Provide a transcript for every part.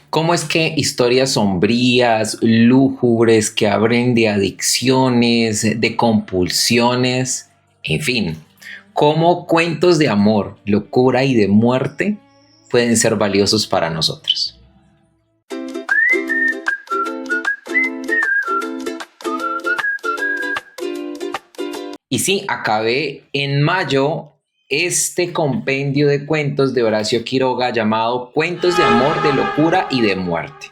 ¿Cómo es que historias sombrías, lúgubres, que abren de adicciones, de compulsiones, en fin, cómo cuentos de amor, locura y de muerte pueden ser valiosos para nosotros? Y sí, acabé en mayo este compendio de cuentos de Horacio Quiroga llamado Cuentos de amor, de locura y de muerte.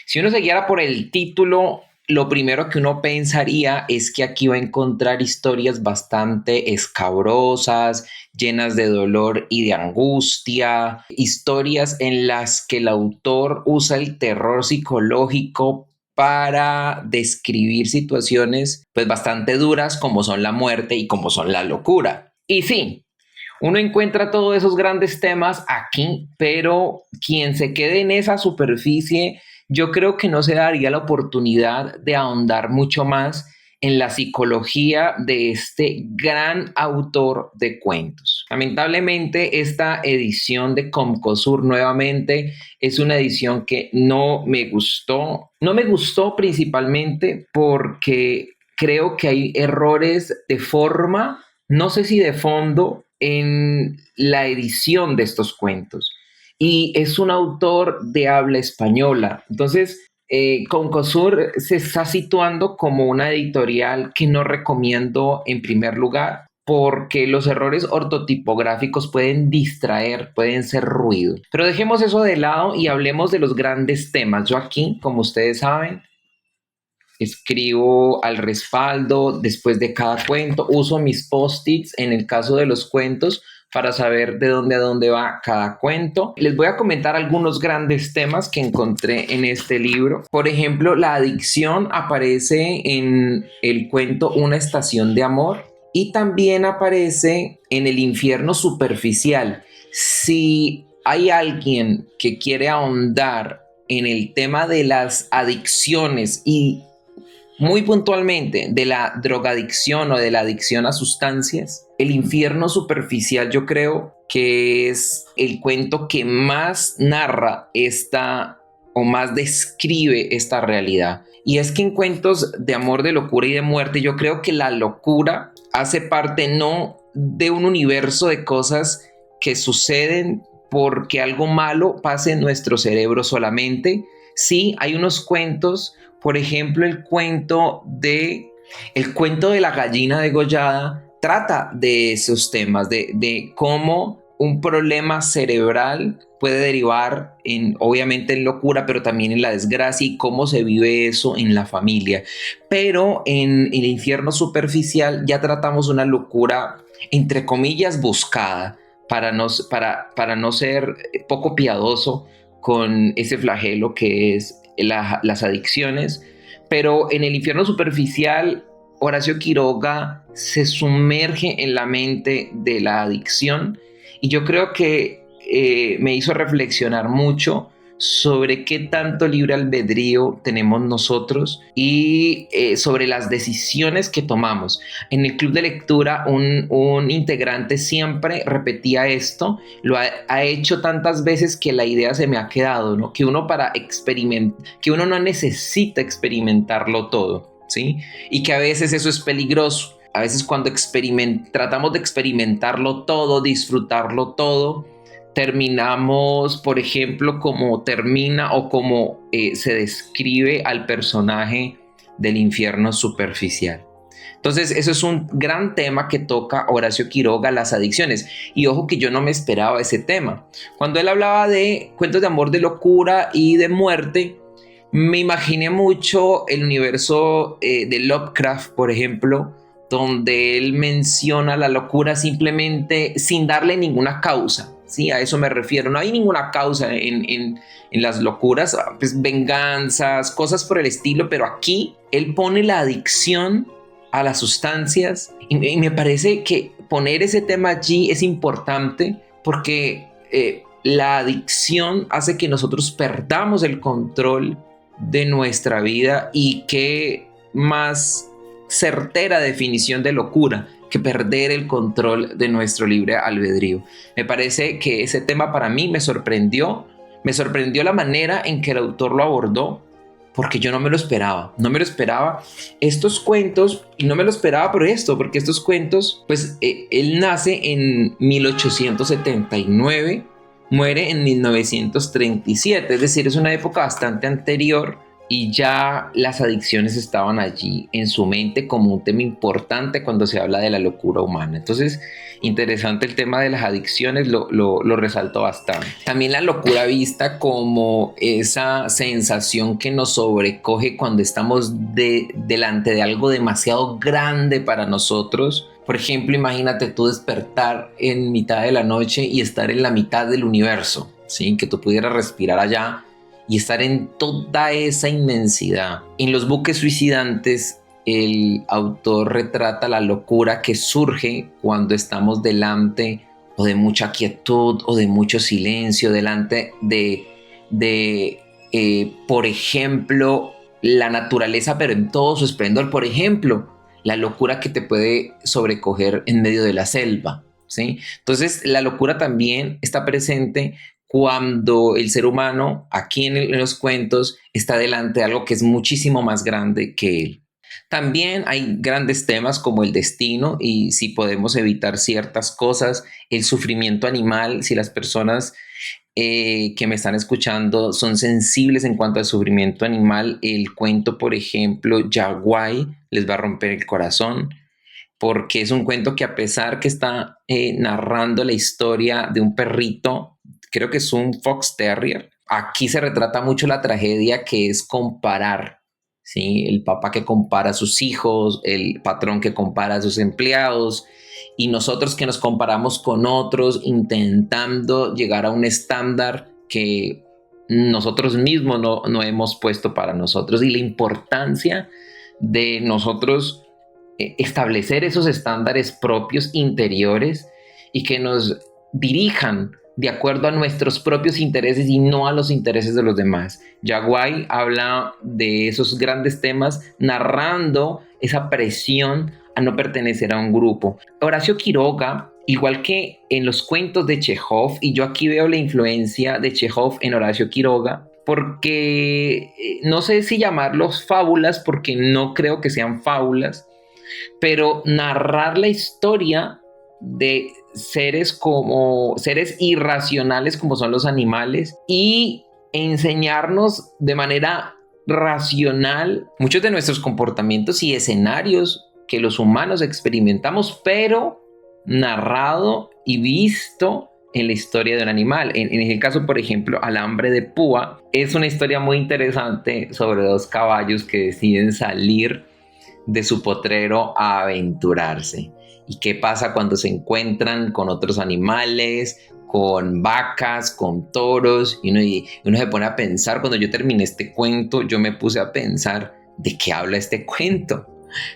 Si uno se guiara por el título, lo primero que uno pensaría es que aquí va a encontrar historias bastante escabrosas, llenas de dolor y de angustia, historias en las que el autor usa el terror psicológico para describir situaciones pues bastante duras como son la muerte y como son la locura. Y sí, uno encuentra todos esos grandes temas aquí, pero quien se quede en esa superficie, yo creo que no se daría la oportunidad de ahondar mucho más en la psicología de este gran autor de cuentos. Lamentablemente, esta edición de Comcosur nuevamente es una edición que no me gustó. No me gustó principalmente porque creo que hay errores de forma, no sé si de fondo, en la edición de estos cuentos. Y es un autor de habla española. Entonces, Concosur se está situando como una editorial que no recomiendo en primer lugar porque los errores ortotipográficos pueden distraer, pueden ser ruido. Pero dejemos eso de lado y hablemos de los grandes temas. Yo aquí, como ustedes saben, escribo al respaldo después de cada cuento, uso mis post-its en el caso de los cuentos para saber de dónde a dónde va cada cuento. Les voy a comentar algunos grandes temas que encontré en este libro. Por ejemplo, la adicción aparece en el cuento Una estación de amor y también aparece en el infierno superficial. Si hay alguien que quiere ahondar en el tema de las adicciones y muy puntualmente de la drogadicción o de la adicción a sustancias, el infierno superficial yo creo que es el cuento que más narra esta o más describe esta realidad. Y es que en cuentos de amor, de locura y de muerte, yo creo que la locura hace parte no de un universo de cosas que suceden porque algo malo pase en nuestro cerebro solamente. Sí, hay unos cuentos, por ejemplo, el cuento de la gallina degollada trata de esos temas, de cómo un problema cerebral puede derivar obviamente en locura, pero también en la desgracia y cómo se vive eso en la familia. Pero en el infierno superficial ya tratamos una locura, entre comillas, buscada para no ser poco piadoso con ese flagelo que es las adicciones. Pero en el infierno superficial, Horacio Quiroga se sumerge en la mente de la adicción y yo creo que me hizo reflexionar mucho sobre qué tanto libre albedrío tenemos nosotros y sobre las decisiones que tomamos. En el club de lectura un integrante siempre repetía esto, ha hecho tantas veces que la idea se me ha quedado, ¿no? Que uno que uno no necesita experimentarlo todo, ¿sí? Y que a veces eso es peligroso. A veces cuando tratamos de experimentarlo todo, disfrutarlo todo, terminamos, por ejemplo, como termina o como se describe al personaje del infierno superficial. Entonces, eso es un gran tema que toca Horacio Quiroga, las adicciones. Y ojo que yo no me esperaba ese tema. Cuando él hablaba de cuentos de amor, de locura y de muerte, me imaginé mucho el universo de Lovecraft, por ejemplo, donde él menciona la locura simplemente sin darle ninguna causa. Sí, a eso me refiero. No hay ninguna causa en las locuras, pues venganzas, cosas por el estilo, pero aquí él pone la adicción a las sustancias y me parece que poner ese tema allí es importante porque la adicción hace que nosotros perdamos el control de nuestra vida y qué más certera definición de locura que perder el control de nuestro libre albedrío. Me parece que ese tema para mí me sorprendió, Me sorprendió la manera en que el autor lo abordó, porque yo no me lo esperaba, no me lo esperaba. Estos cuentos, y no me lo esperaba por esto, porque estos cuentos, pues él nace en 1879, muere en 1937, es decir, es una época bastante anterior y ya las adicciones estaban allí en su mente como un tema importante cuando se habla de la locura humana. Entonces, interesante el tema de las adicciones, lo resalto bastante. También la locura vista como esa sensación que nos sobrecoge cuando estamos delante de algo demasiado grande para nosotros. Por ejemplo, imagínate tú despertar en mitad de la noche y estar en la mitad del universo, ¿sí? Que tú pudieras respirar allá y estar en toda esa inmensidad. En Los buques suicidantes, el autor retrata la locura que surge cuando estamos delante o de mucha quietud o de mucho silencio, delante por ejemplo, la naturaleza, pero en todo su esplendor. Por ejemplo, la locura que te puede sobrecoger en medio de la selva, ¿sí? Entonces, la locura también está presente cuando el ser humano, aquí en los cuentos, está delante de algo que es muchísimo más grande que él. También hay grandes temas como el destino y si podemos evitar ciertas cosas, el sufrimiento animal, si las personas que me están escuchando son sensibles en cuanto al sufrimiento animal, el cuento, por ejemplo, Yaguay, les va a romper el corazón, porque es un cuento que a pesar que está narrando la historia de un perrito, creo que es un Fox Terrier, aquí se retrata mucho la tragedia que es comparar, ¿sí? El papá que compara a sus hijos, el patrón que compara a sus empleados, y nosotros que nos comparamos con otros intentando llegar a un estándar que nosotros mismos no hemos puesto para nosotros, y la importancia de nosotros establecer esos estándares propios interiores y que nos dirijan de acuerdo a nuestros propios intereses y no a los intereses de los demás. Yaguay habla de esos grandes temas narrando esa presión a no pertenecer a un grupo. Horacio Quiroga, igual que en los cuentos de Chekhov, y yo aquí veo la influencia de Chekhov en Horacio Quiroga, porque no sé si llamarlos fábulas, porque no creo que sean fábulas, pero narrar la historia de seres irracionales como son los animales y enseñarnos de manera racional muchos de nuestros comportamientos y escenarios que los humanos experimentamos, pero narrado y visto en la historia de un animal. En el caso, por ejemplo, Alambre de Púa, es una historia muy interesante sobre dos caballos que deciden salir de su potrero a aventurarse. ¿Y qué pasa cuando se encuentran con otros animales, con vacas, con toros? Y uno se pone a pensar, cuando yo terminé este cuento, yo me puse a pensar, ¿de qué habla este cuento?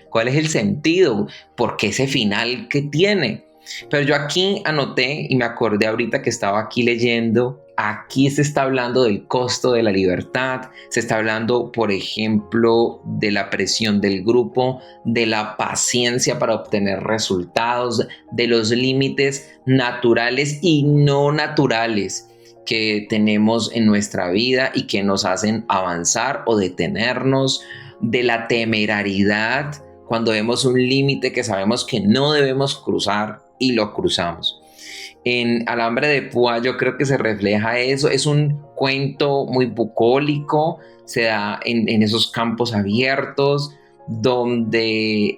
¿Cuál es el sentido? ¿Por qué ese final que tiene? Pero yo aquí anoté y me acordé ahorita que estaba aquí leyendo, aquí se está hablando del costo de la libertad, se está hablando, por ejemplo, de la presión del grupo, de la paciencia para obtener resultados, de los límites naturales y no naturales que tenemos en nuestra vida y que nos hacen avanzar o detenernos, de la temerariedad cuando vemos un límite que sabemos que no debemos cruzar y lo cruzamos. En Alambre de Púa yo creo que se refleja eso. Es un cuento muy bucólico, se da en esos campos abiertos donde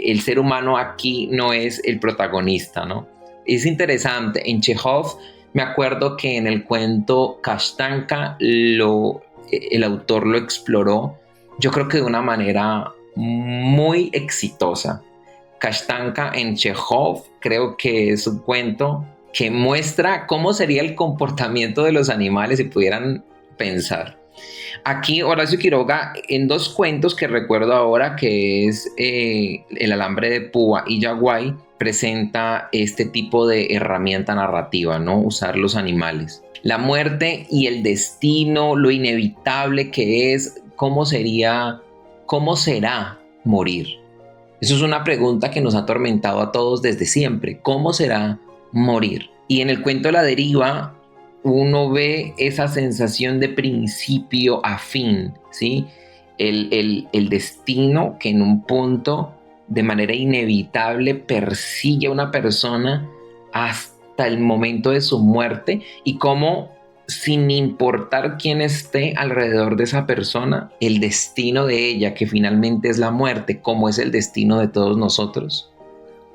el ser humano aquí no es el protagonista, ¿no? Es interesante. En Chekhov me acuerdo que en el cuento Kashtanka el autor lo exploró, yo creo que de una manera muy exitosa. Kashtanka en Chekhov creo que es un cuento que muestra cómo sería el comportamiento de los animales si pudieran pensar. Aquí Horacio Quiroga, en dos cuentos que recuerdo ahora, que es El Alambre de Púa y Yaguay, presenta este tipo de herramienta narrativa, ¿no? Usar los animales. La muerte y el destino, lo inevitable que es, cómo será morir. Eso es una pregunta que nos ha atormentado a todos desde siempre. ¿Cómo será morir? Y en el cuento La Deriva, uno ve esa sensación de principio a fin, ¿sí? El destino que en un punto, de manera inevitable, persigue a una persona hasta el momento de su muerte, y cómo, sin importar quién esté alrededor de esa persona, el destino de ella, que finalmente es la muerte, como es el destino de todos nosotros,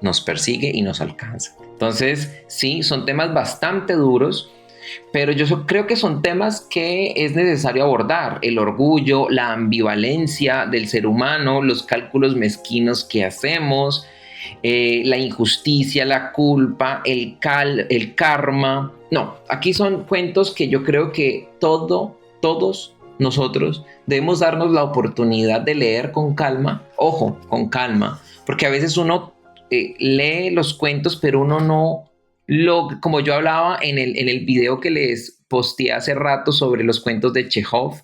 nos persigue y nos alcanza. Entonces, sí, son temas bastante duros, pero yo creo que son temas que es necesario abordar: el orgullo, la ambivalencia del ser humano, los cálculos mezquinos que hacemos, la injusticia, la culpa, el karma. No, aquí son cuentos que yo creo que todos nosotros debemos darnos la oportunidad de leer con calma. Ojo, con calma, porque a veces uno lee los cuentos, pero uno no como yo hablaba en el video que les posteé hace rato sobre los cuentos de Chekhov.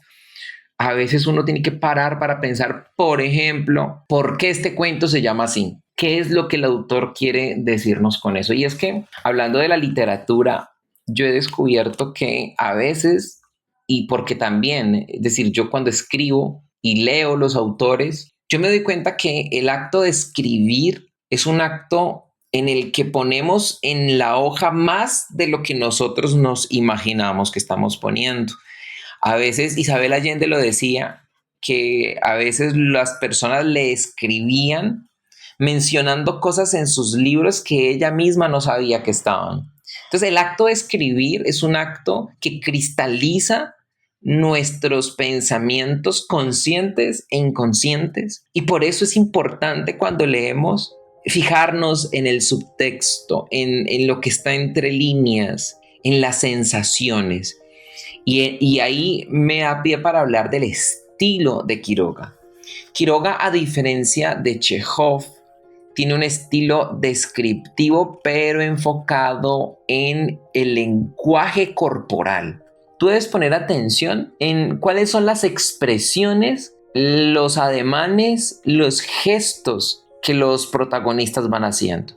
A veces uno tiene que parar para pensar, por ejemplo, ¿por qué este cuento se llama así? ¿Qué es lo que el autor quiere decirnos con eso? Y es que, hablando de la literatura, yo he descubierto que a veces, y porque también, es decir, yo cuando escribo y leo los autores, yo me doy cuenta que el acto de escribir es un acto en el que ponemos en la hoja más de lo que nosotros nos imaginamos que estamos poniendo. A veces Isabel Allende lo decía, que a veces las personas le escribían mencionando cosas en sus libros que ella misma no sabía que estaban. Entonces, el acto de escribir es un acto que cristaliza nuestros pensamientos conscientes e inconscientes, y por eso es importante, cuando leemos, fijarnos en el subtexto, en lo que está entre líneas, en las sensaciones. Y ahí me da pie para hablar del estilo de Quiroga. Quiroga, a diferencia de Chekhov, tiene un estilo descriptivo, pero enfocado en el lenguaje corporal. Tú debes poner atención en cuáles son las expresiones, los ademanes, los gestos que los protagonistas van haciendo.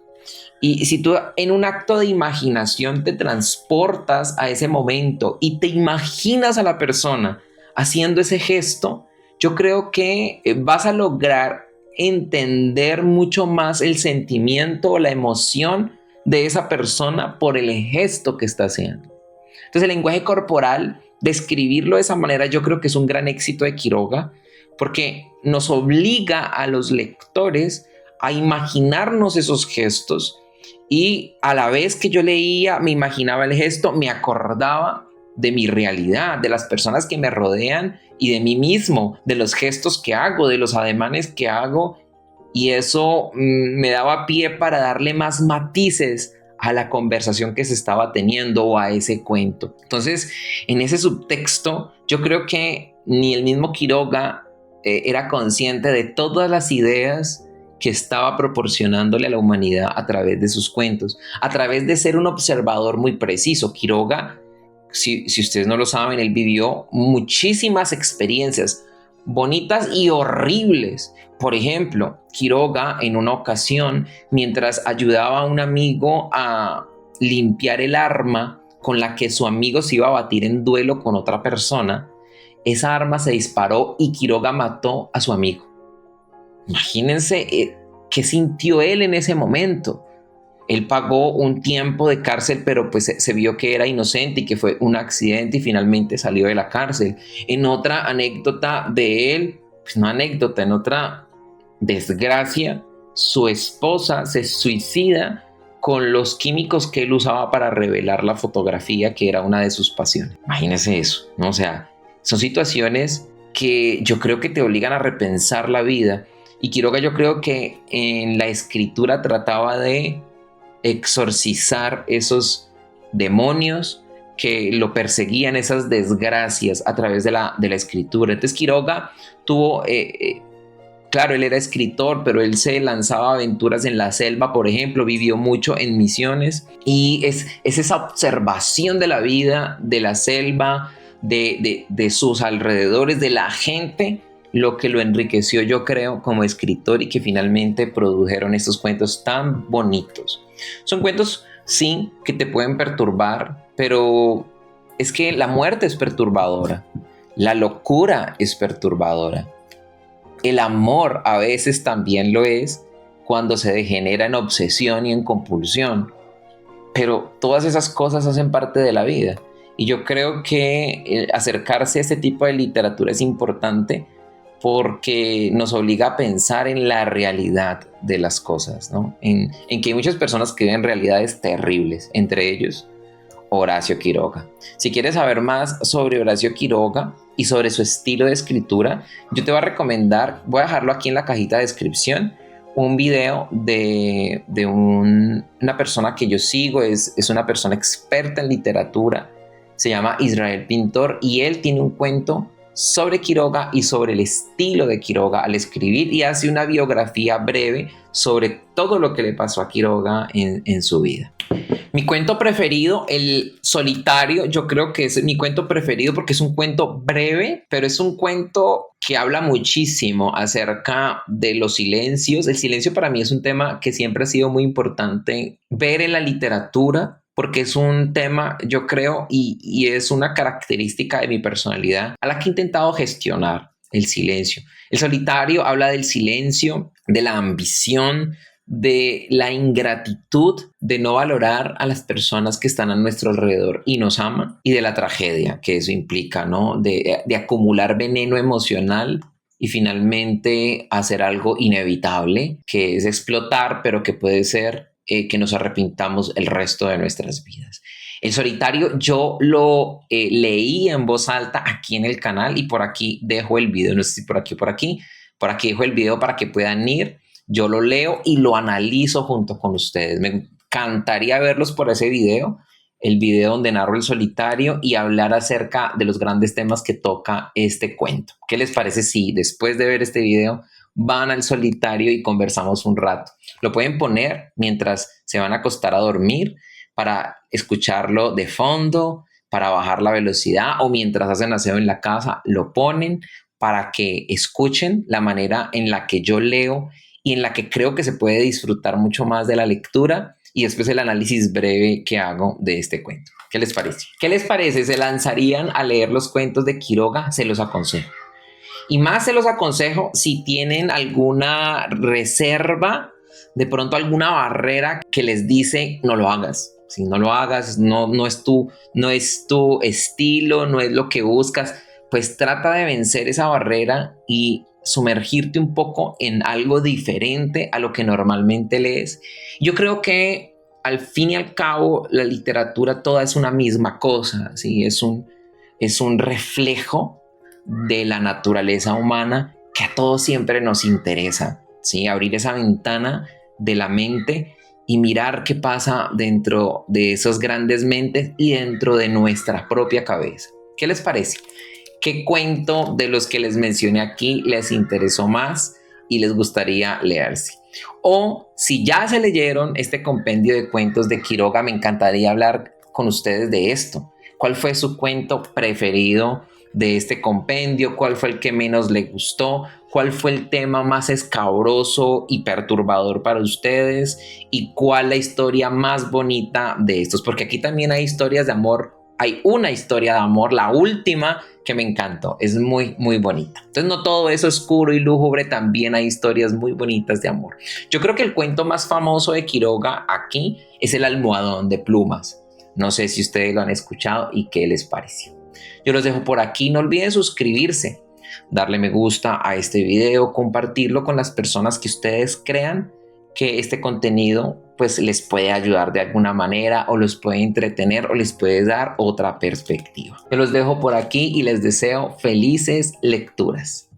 Y si tú, en un acto de imaginación, te transportas a ese momento y te imaginas a la persona haciendo ese gesto, yo creo que vas a lograr entender mucho más el sentimiento o la emoción de esa persona por el gesto que está haciendo. Entonces, el lenguaje corporal, describirlo de esa manera, yo creo que es un gran éxito de Quiroga, porque nos obliga a los lectores a imaginarnos esos gestos, y a la vez que yo leía, me imaginaba el gesto, me acordaba de mi realidad, de las personas que me rodean y de mí mismo, de los gestos que hago, de los ademanes que hago, y eso me daba pie para darle más matices a la conversación que se estaba teniendo o a ese cuento. Entonces, en ese subtexto, yo creo que ni el mismo Quiroga era consciente de todas las ideas que estaba proporcionándole a la humanidad a través de sus cuentos, a través de ser un observador muy preciso. Quiroga, si ustedes no lo saben, él vivió muchísimas experiencias bonitas y horribles. Por ejemplo, Quiroga, en una ocasión, mientras ayudaba a un amigo a limpiar el arma con la que su amigo se iba a batir en duelo con otra persona, esa arma se disparó y Quiroga mató a su amigo. Imagínense qué sintió él en ese momento. Él pagó un tiempo de cárcel, pero pues se vio que era inocente y que fue un accidente, y finalmente salió de la cárcel. En otra anécdota de él, pues no anécdota, en otra desgracia, su esposa se suicida con los químicos que él usaba para revelar la fotografía, que era una de sus pasiones. Imagínense eso, ¿no? O sea, son situaciones que yo creo que te obligan a repensar la vida. Y Quiroga, yo creo que en la escritura trataba de exorcizar esos demonios que lo perseguían, esas desgracias, a través de la escritura. Entonces Quiroga tuvo, claro, él era escritor, pero él se lanzaba aventuras en la selva, por ejemplo, vivió mucho en Misiones, y es esa observación de la vida, de la selva, de sus alrededores, de la gente, lo que lo enriqueció, yo creo, como escritor, y que finalmente produjeron estos cuentos tan bonitos. Son cuentos, sí, que te pueden perturbar, pero es que la muerte es perturbadora, la locura es perturbadora, el amor a veces también lo es cuando se degenera en obsesión y en compulsión, pero todas esas cosas hacen parte de la vida. Y yo creo que acercarse a este tipo de literatura es importante porque nos obliga a pensar en la realidad de las cosas, ¿no? En que hay muchas personas que viven realidades terribles, entre ellos Horacio Quiroga. Si quieres saber más sobre Horacio Quiroga y sobre su estilo de escritura, yo te voy a recomendar, voy a dejarlo aquí en la cajita de descripción, un video de una persona que yo sigo, es una persona experta en literatura, se llama Israel Pintor, y él tiene un cuento sobre Quiroga y sobre el estilo de Quiroga al escribir, y hace una biografía breve sobre todo lo que le pasó a Quiroga en su vida. Mi cuento preferido, El Solitario, yo creo que es mi cuento preferido porque es un cuento breve, pero es un cuento que habla muchísimo acerca de los silencios. El silencio para mí es un tema que siempre ha sido muy importante ver en la literatura, porque es un tema, yo creo, y es una característica de mi personalidad a la que he intentado gestionar el silencio. El Solitario habla del silencio, de la ambición, de la ingratitud, de no valorar a las personas que están a nuestro alrededor y nos aman, y de la tragedia que eso implica, ¿no? De acumular veneno emocional y finalmente hacer algo inevitable, que es explotar, pero que puede ser que nos arrepintamos el resto de nuestras vidas. El Solitario yo lo leí en voz alta aquí en el canal, y por aquí dejo el video, no sé si por aquí o por aquí dejo el video para que puedan ir. Yo lo leo y lo analizo junto con ustedes. Me encantaría verlos por ese video, el video donde narro El Solitario y hablar acerca de los grandes temas que toca este cuento. ¿Qué les parece si después de ver este video van al Solitario y conversamos un rato? Lo pueden poner mientras se van a acostar a dormir para escucharlo de fondo, para bajar la velocidad, o mientras hacen aseo en la casa, lo ponen para que escuchen la manera en la que yo leo y en la que creo que se puede disfrutar mucho más de la lectura, y después el análisis breve que hago de este cuento. ¿Qué les parece? ¿Qué les parece? ¿Se lanzarían a leer los cuentos de Quiroga? Se los aconsejo. Y más se los aconsejo si tienen alguna reserva, de pronto alguna barrera que les dice no lo hagas. Si no lo hagas, no es tu estilo, no es lo que buscas, pues trata de vencer esa barrera y sumergirte un poco en algo diferente a lo que normalmente lees. Yo creo que al fin y al cabo la literatura toda es una misma cosa, ¿sí? Es un reflejo de la naturaleza humana que a todos siempre nos interesa, ¿sí? Abrir esa ventana de la mente y mirar qué pasa dentro de esas grandes mentes y dentro de nuestra propia cabeza. ¿Qué les parece? ¿Qué cuento de los que les mencioné aquí les interesó más y les gustaría leerse? O si ya se leyeron este compendio de cuentos de Quiroga, me encantaría hablar con ustedes de esto. ¿Cuál fue su cuento preferido de este compendio? ¿Cuál fue el que menos le gustó? ¿Cuál fue el tema más escabroso y perturbador para ustedes? ¿Y cuál la historia más bonita de estos? Porque aquí también hay historias de amor. Hay una historia de amor, la última, que me encantó. Es muy, muy bonita. Entonces no todo eso oscuro y lúgubre, también hay historias muy bonitas de amor. Yo creo que el cuento más famoso de Quiroga aquí es El Almohadón de Plumas. No sé si ustedes lo han escuchado y qué les pareció. Yo los dejo por aquí. No olviden suscribirse, darle me gusta a este video, compartirlo con las personas que ustedes crean que este contenido pues les puede ayudar de alguna manera, o los puede entretener, o les puede dar otra perspectiva. Yo los dejo por aquí y les deseo felices lecturas.